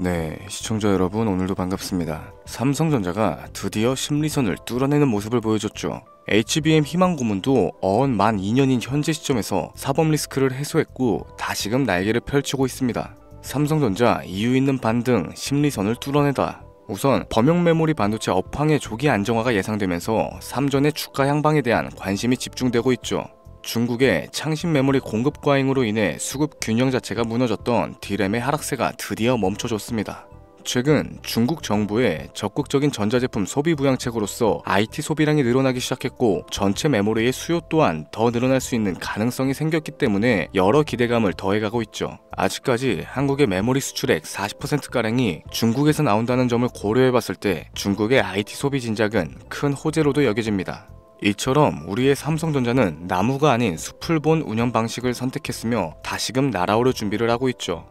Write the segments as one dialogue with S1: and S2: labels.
S1: 네, 시청자 여러분 오늘도 반갑습니다. 삼성전자가 드디어 심리선을 뚫어내는 모습을 보여줬죠. HBM 희망 고문도 어언 만 2년인 현재 시점에서 사법 리스크를 해소했고 다시금 날개를 펼치고 있습니다. 삼성전자 이유 있는 반등 심리선을 뚫어내다. 우선 범용 메모리 반도체 업황의 조기 안정화가 예상되면서 삼전의 주가 향방에 대한 관심이 집중되고 있죠. 중국의 창신 메모리 공급 과잉으로 인해 수급 균형 자체가 무너졌던 D램의 하락세가 드디어 멈춰졌습니다. 최근 중국 정부의 적극적인 전자제품 소비 부양책으로서 IT 소비량이 늘어나기 시작했고 전체 메모리의 수요 또한 더 늘어날 수 있는 가능성이 생겼기 때문에 여러 기대감을 더해가고 있죠. 아직까지 한국의 메모리 수출액 40%가량이 중국에서 나온다는 점을 고려해봤을 때 중국의 IT 소비 진작은 큰 호재로도 여겨집니다. 이처럼 우리의 삼성전자는 나무가 아닌 숲을 본 운영 방식을 선택했으며 다시금 날아오를 준비를 하고 있죠.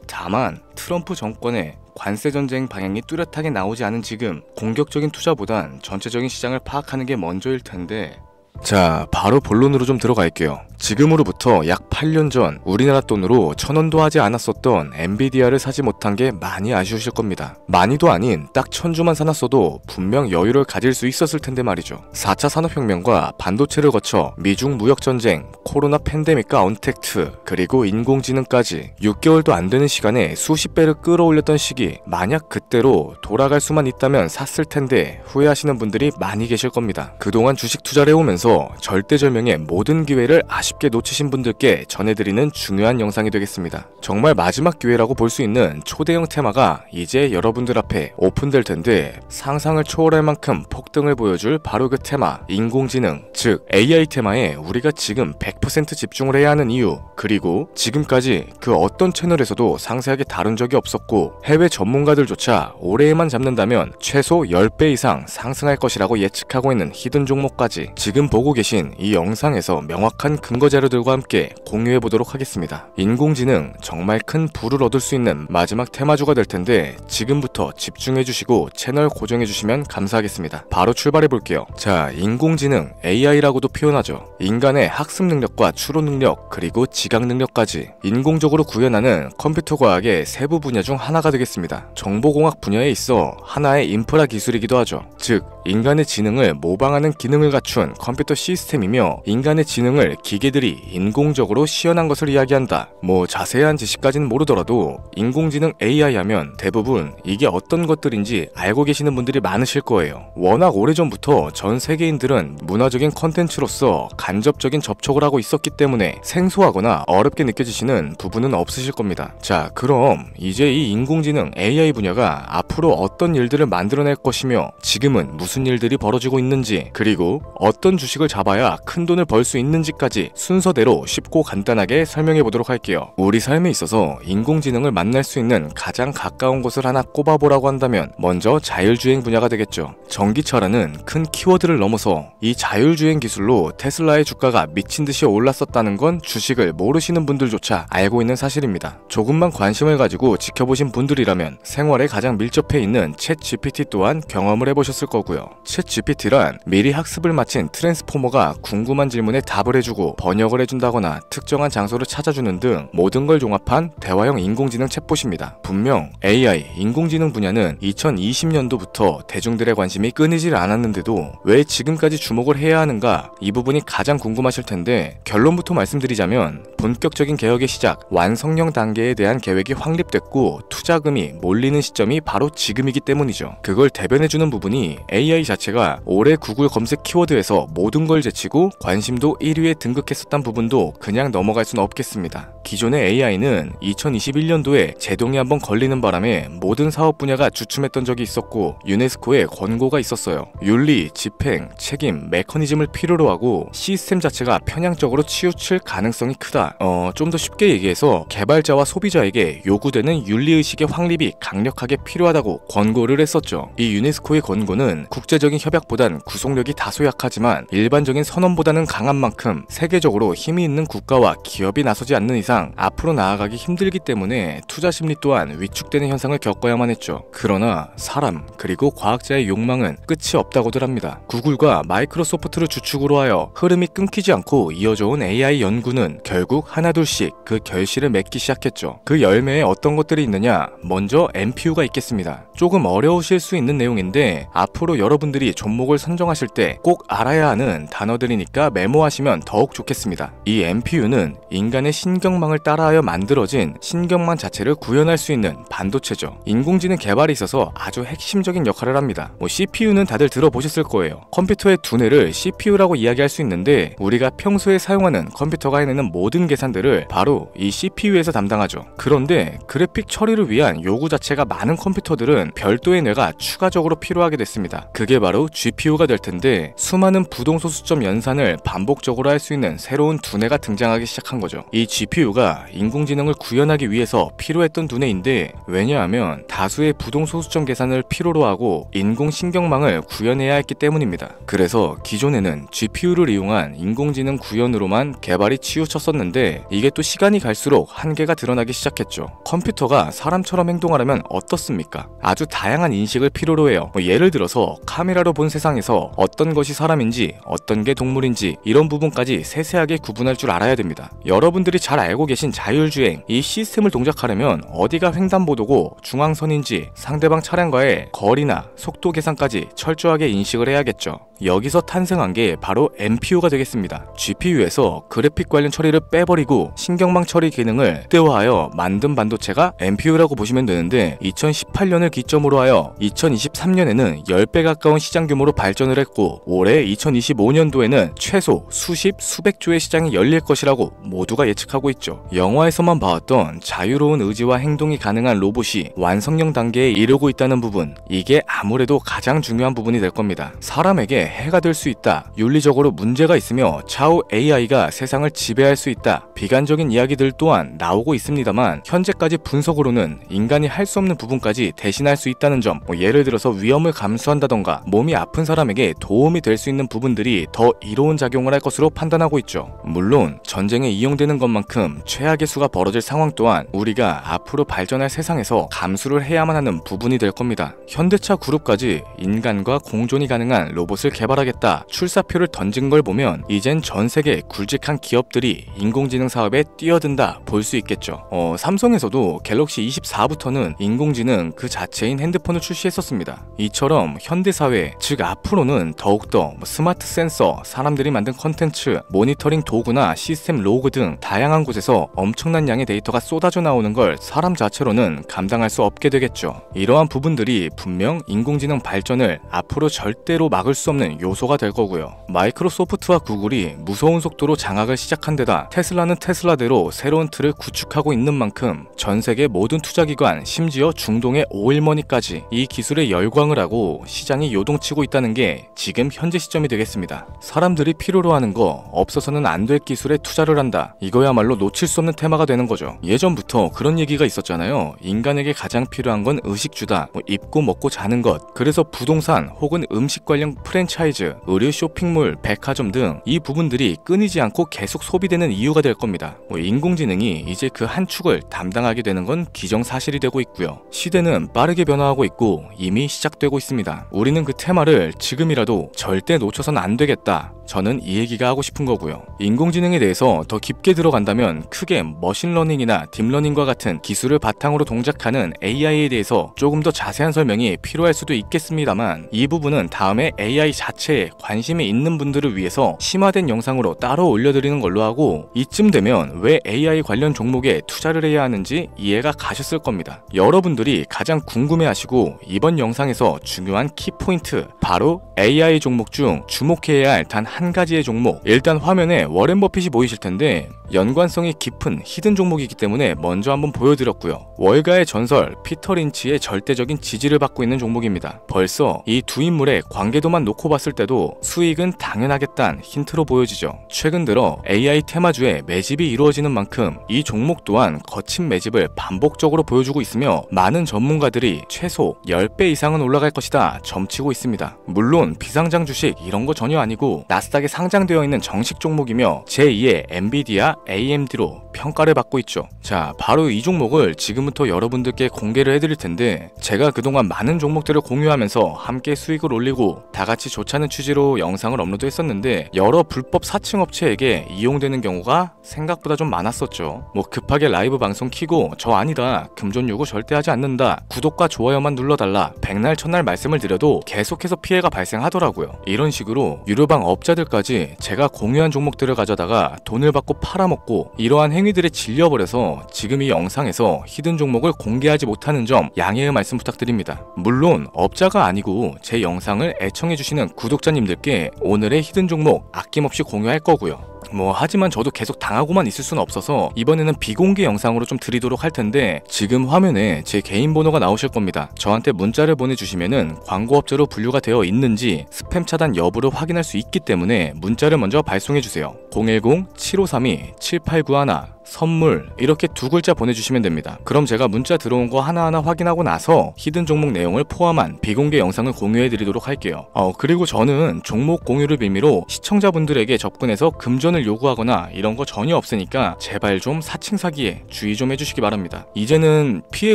S1: 다만 트럼프 정권의 관세 전쟁 방향이 뚜렷하게 나오지 않은 지금 공격적인 투자보단 전체적인 시장을 파악하는 게 먼저일 텐데, 자, 바로 본론으로 좀 들어갈게요. 지금으로부터 약 8년 전 우리나라 돈으로 1000원도 하지 않았었던 엔비디아를 사지 못한 게 많이 아쉬우실 겁니다. 많이도 아닌 딱 1000주만 사놨어도 분명 여유를 가질 수 있었을 텐데 말이죠. 4차 산업혁명과 반도체를 거쳐 미중 무역전쟁, 코로나 팬데믹과 언택트, 그리고 인공지능까지 6개월도 안 되는 시간에 수십 배를 끌어올렸던 시기, 만약 그때로 돌아갈 수만 있다면 샀을 텐데 후회하시는 분들이 많이 계실 겁니다. 그동안 주식 투자를 해오면서 절대절명의 모든 기회를 아쉽게 놓치신 분들께 전해드리는 중요한 영상이 되겠습니다. 정말 마지막 기회라고 볼 수 있는 초대형 테마가 이제 여러분들 앞에 오픈될 텐데, 상상을 초월할 만큼 폭등을 보여줄 바로 그 테마, 인공지능, 즉 AI 테마에 우리가 지금 100% 집중을 해야 하는 이유, 그리고 지금까지 그 어떤 채널에서도 상세하게 다룬 적이 없었고 해외 전문가들조차 올해에만 잡는다면 최소 10배 이상 상승할 것이라고 예측하고 있는 히든 종목까지 지금 보고 계신 이 영상에서 명확한 근거 자료들과 함께 공유해보도록 하겠습니다. 인공지능, 정말 큰 부를 얻을 수 있는 마지막 테마주가 될 텐데 지금부터 집중해주시고 채널 고정해주시면 감사하겠습니다. 바로 출발해볼게요. 자, 인공지능, AI라고도 표현하죠. 인간의 학습 능력과 추론 능력, 그리고 지각 능력까지 인공적으로 구현하는 컴퓨터 과학의 세부 분야 중 하나가 되겠습니다. 정보공학 분야에 있어 하나의 인프라 기술이기도 하죠. 즉, 인간의 지능을 모방하는 기능을 갖춘 컴퓨터 시스템이며 인간의 지능을 기계들이 인공적으로 시연한 것을 이야기한다. 뭐 자세한 지식까지는 모르더라도 인공지능 AI 하면 대부분 이게 어떤 것들인지 알고 계시는 분들이 많으실 거예요. 워낙 오래전부터 전 세계인들은 문화적인 컨텐츠로서 간접적인 접촉을 하고 있었기 때문에 생소하거나 어렵게 느껴지시는 부분은 없으실 겁니다. 자, 그럼 이제 이 인공지능 AI 분야가 앞으로 어떤 일들을 만들어낼 것이며 지금은 무슨 일들이 벌어지고 있는지, 그리고 어떤 주식을 잡아야 큰 돈을 벌 수 있는지까지 순서대로 쉽고 간단하게 설명해 보도록 할게요. 우리 삶에 있어서 인공지능을 만날 수 있는 가장 가까운 곳을 하나 꼽아보라고 한다면 먼저 자율주행 분야가 되겠죠. 전기차라는 큰 키워드를 넘어서 이 자율주행 기술로 테슬라의 주가가 미친듯이 올랐었다는 건 주식을 모르시는 분들조차 알고 있는 사실입니다. 조금만 관심을 가지고 지켜보신 분들이라면 생활에 가장 밀접해 있는 챗GPT 또한 경험을 해보셨을 거고요. 챗GPT란 미리 학습을 마친 트랜스포머가 궁금한 질문에 답을 해주고 번역을 해준다거나 특정한 장소를 찾아주는 등 모든 걸 종합한 대화형 인공지능 챗봇입니다. 분명 AI, 인공지능 분야는 2020년도부터 대중들의 관심이 끊이질 않았는데도 왜 지금까지 주목을 해야 하는가, 이 부분이 가장 궁금하실 텐데 결론부터 말씀드리자면 본격적인 개혁의 시작, 완성형 단계에 대한 계획이 확립됐고 투자금이 몰리는 시점이 바로 지금이기 때문이죠. 그걸 대변해주는 부분이 AI 자체가 올해 구글 검색 키워드에서 모든 걸 제치고 관심도 1위에 등극했었던 부분도 그냥 넘어갈 수는 없겠습니다. 기존의 AI는 2021년도에 제동이 한번 걸리는 바람에 모든 사업 분야가 주춤했던 적이 있었고 유네스코의 권고가 있었어요. 윤리, 집행, 책임, 메커니즘을 필요로 하고 시스템 자체가 편향적으로 치우칠 가능성이 크다. 좀 더 쉽게 얘기해서 개발자와 소비자에게 요구되는 윤리의식의 확립이 강력하게 필요하다고 권고를 했었죠. 이 유네스코의 권고는 국제적인 협약보단 구속력이 다소 약하지만 일반적인 선언보다는 강한 만큼 세계적으로 힘이 있는 국가와 기업이 나서지 않는 이상 앞으로 나아가기 힘들기 때문에 투자 심리 또한 위축되는 현상을 겪어야만 했죠. 그러나 사람 그리고 과학자의 욕망은 끝이 없다고들 합니다. 구글과 마이크로소프트를 주축으로 하여 흐름이 끊기지 않고 이어져온 AI 연구는 결국 하나둘씩 그 결실을 맺기 시작했죠. 그 열매에 어떤 것들이 있느냐? 먼저 NPU가 있겠습니다. 조금 어려우실 수 있는 내용인데 앞으로 여러분들이 종목을 선정하실 때 꼭 알아야 하는 단어들이니까 메모하시면 더욱 좋겠습니다. 이 NPU는 인간의 신경망을 따라하여 만들어진 신경망 자체를 구현할 수 있는 반도체죠. 인공지능 개발에 있어서 아주 핵심적인 역할을 합니다. CPU는 다들 들어보셨을 거예요. 컴퓨터의 두뇌를 CPU라고 이야기할 수 있는데 우리가 평소에 사용하는 컴퓨터가 해내는 모든 계산들을 바로 이 CPU에서 담당하죠. 그런데 그래픽 처리를 위한 요구 자체가 많은 컴퓨터들은 별도의 뇌가 추가적으로 필요하게 됐습니다. 그게 바로 GPU가 될 텐데 수많은 부동소수점 연산을 반복적으로 할 수 있는 새로운 두뇌가 등장하기 시작한 거죠. 이 GPU가 인공지능을 구현하기 위해서 필요했던 두뇌인데 왜냐하면 다수의 부동소수점 계산을 필요로 하고 인공신경망을 구현해야 했기 때문입니다. 그래서 기존에는 GPU를 이용한 인공지능 구현으로만 개발이 치우쳤었는데 이게 또 시간이 갈수록 한계가 드러나기 시작했죠. 컴퓨터가 사람처럼 행동하려면 어떻습니까? 아주 다양한 인식을 필요로 해요. 예를 들어서 카메라로 본 세상에서 어떤 것이 사람인지 어떤 게 동물인지 이런 부분까지 세세하게 구분할 줄 알아야 됩니다. 여러분들이 잘 알고 계신 자율주행, 이 시스템을 동작하려면 어디가 횡단보도고 중앙선인지 상대방 차량과의 거리나 속도 계산까지 철저하게 인식을 해야겠죠. 여기서 탄생한 게 바로 NPU가 되겠습니다. GPU에서 그래픽 관련 처리를 빼버리고 신경망 처리 기능을 극대화하여 만든 반도체가 NPU라고 보시면 되는데 2018년을 기점으로 하여 2023년에는 10배 가까운 시장 규모로 발전을 했고 올해 2025년도에는 최소 수십 수백 조의 시장이 열릴 것이라고 모두가 예측하고 있죠. 영화에서만 봐왔던 자유로운 의지와 행동이 가능한 로봇이 완성형 단계에 이르고 있다는 부분, 이게 아무래도 가장 중요한 부분이 될 겁니다. 사람에게 해가 될 수 있다, 윤리적으로 문제가 있으며 차후 AI가 세상을 지배할 수 있다, 비관적인 이야기들 또한 나오고 있습니다만 현재까지 분석으로는 인간이 할 수 없는 부분까지 대신할 수 있다는 점, 예를 들어서 위험을 감수한다던가 몸이 아픈 사람에게 도움이 될 수 있는 부분들이 더 이로운 작용을 할 것으로 판단하고 있죠. 물론 전쟁에 이용되는 것만큼 최악의 수가 벌어질 상황 또한 우리가 앞으로 발전할 세상에서 감수를 해야만 하는 부분이 될 겁니다. 현대차 그룹까지 인간과 공존이 가능한 로봇을 개발하겠다 출사표를 던진 걸 보면 이젠 전 세계 굵직한 기업들이 인공지능 사업에 뛰어든다 볼 수 있겠죠. 삼성에서도 갤럭시 24부터는 인공지능 그 자체인 핸드폰을 출시했었습니다. 이처럼 현대사회, 즉 앞으로는 더욱더 스마트 센서, 사람들이 만든 컨텐츠, 모니터링 도구나 시스템 로그 등 다양한 곳에서 엄청난 양의 데이터가 쏟아져 나오는 걸 사람 자체로는 감당할 수 없게 되겠죠. 이러한 부분들이 분명 인공지능 발전을 앞으로 절대로 막을 수 없는 요소가 될 거고요. 마이크로소프트와 구글이 무서운 속도로 장악을 시작한 데다 테슬라는 테슬라대로 새로운 틀을 구축하고 있는 만큼 전 세계 모든 투자기관, 심지어 중동의 오일머니까지 이 기술에 열광을 하고 시장이 요동치고 있다는 게 지금 현재 시점이 되겠습니다. 사람들이 필요로 하는 거, 없어서는 안 될 기술에 투자를 한다. 이거야말로 놓칠 수 없는 테마가 되는 거죠. 예전부터 그런 얘기가 있었잖아요. 인간에게 가장 필요한 건 의식주다. 입고 먹고 자는 것. 그래서 부동산 혹은 음식 관련 프랜차이즈, 의류 쇼핑몰, 백화점 등 이 부분들이 끊이지 않고 계속 소비되는 이유가 될 겁니다. 인공지능이 이제 그 한 축을 담당하게 되는 건 기정사실이 되고 있고요. 시대는 빠르게 변화하고 있고 이미 시작되고 있습니다. 우리는 그 테마를 지금이라도 절대 놓쳐선 안 되겠다. 저는 이 얘기가 하고 싶은 거고요. 인공지능에 대해서 더 깊게 들어간다면 크게 머신러닝이나 딥러닝과 같은 기술을 바탕으로 동작하는 AI에 대해서 조금 더 자세한 설명이 필요할 수도 있겠습니다만 이 부분은 다음에 AI 자체에 관심이 있는 분들을 위해서 심화된 영상으로 따로 올려드리는 걸로 하고 이쯤 되면 왜 AI 관련 종목에 투자를 해야 하는지 이해가 가셨을 겁니다. 여러분들이 가장 궁금해하시고 이번 영상에서 중요한 키포인트, 바로 AI 종목 중 주목해야 할 단 한 가지의 종목. 일단 화면에 워렌 버핏이 보이실 텐데 연관성이 깊은 히든 종목이기 때문에 먼저 한번 보여드렸고요. 월가의 전설 피터 린치의 절대적인 지지를 받고 있는 종목입니다. 벌써 이 두 인물의 관계도만 놓고 봤을 때도 수익은 당연하겠다는 힌트로 보여지죠. 최근 들어 AI 테마주에 매집이 이루어지는 만큼 이 종목 또한 거친 매집을 반복적으로 보여주고 있으며 많은 전문가들이 최소 10배 이상은 올라갈 것이다 점치고 있습니다. 물론 비상장 주식 이런 거 전혀 아니고 나스닥에 상장되어 있는 정식 종목이며 제2의 엔비디아 AMD로 평가를 받고 있죠. 자, 바로 이 종목을 지금부터 여러분들께 공개를 해드릴 텐데 제가 그동안 많은 종목들을 공유하면서 함께 수익을 올리고 다같이 좋자는 취지로 영상을 업로드했었는데 여러 불법 사칭 업체에게 이용되는 경우가 생각보다 좀 많았었죠. 뭐 급하게 라이브 방송 키고 저 아니다, 금전 요구 절대 하지 않는다, 구독과 좋아요만 눌러달라, 백날 첫날 말씀을 드려도 계속해서 피해가 발생하더라고요. 이런 식으로 유료방 업자들까지 제가 공유한 종목들을 가져다가 돈을 받고 팔아먹고 이러한 행위들에 질려버려서 지금 이 영상에서 히든 종목을 공개하지 못하는 점 양해의 말씀 부탁드립니다. 물론 업자가 아니고 제 영상을 애청해주시는 구독자님들께 오늘의 히든 종목 아낌없이 공유할 거고요. 하지만 저도 계속 당하고만 있을 수는 없어서 이번에는 비공개 영상으로 좀 드리도록 할 텐데 지금 화면에 제 개인 번호가 나오실 겁니다. 저한테 문자를 보내주시면은 광고업자로 분류가 되어 있는지 스팸 차단 여부를 확인할 수 있기 때문에 문자를 먼저 발송해주세요. 010-7532-7891 선물 이렇게 두 글자 보내주시면 됩니다. 그럼 제가 문자 들어온 거 하나하나 확인하고 나서 히든 종목 내용을 포함한 비공개 영상을 공유해드리도록 할게요. 그리고 저는 종목 공유를 빌미로 시청자분들에게 접근해서 금전을 요구하거나 이런 거 전혀 없으니까 제발 좀 사칭 사기에 주의 좀 해주시기 바랍니다. 이제는 피해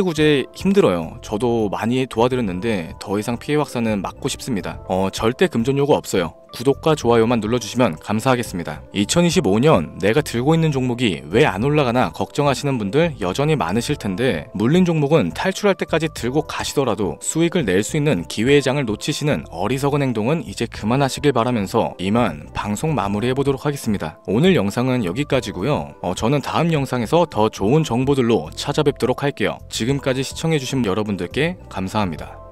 S1: 구제 힘들어요. 저도 많이 도와드렸는데 더 이상 피해 확산은 막고 싶습니다. 절대 금전 요구 없어요. 구독과 좋아요만 눌러주시면 감사하겠습니다. 2025년 내가 들고 있는 종목이 왜 안 올라가나 걱정하시는 분들 여전히 많으실 텐데 물린 종목은 탈출할 때까지 들고 가시더라도 수익을 낼 수 있는 기회의 장을 놓치시는 어리석은 행동은 이제 그만하시길 바라면서 이만 방송 마무리해보도록 하겠습니다. 오늘 영상은 여기까지고요. 저는 다음 영상에서 더 좋은 정보들로 찾아뵙도록 할게요. 지금까지 시청해주신 여러분들께 감사합니다.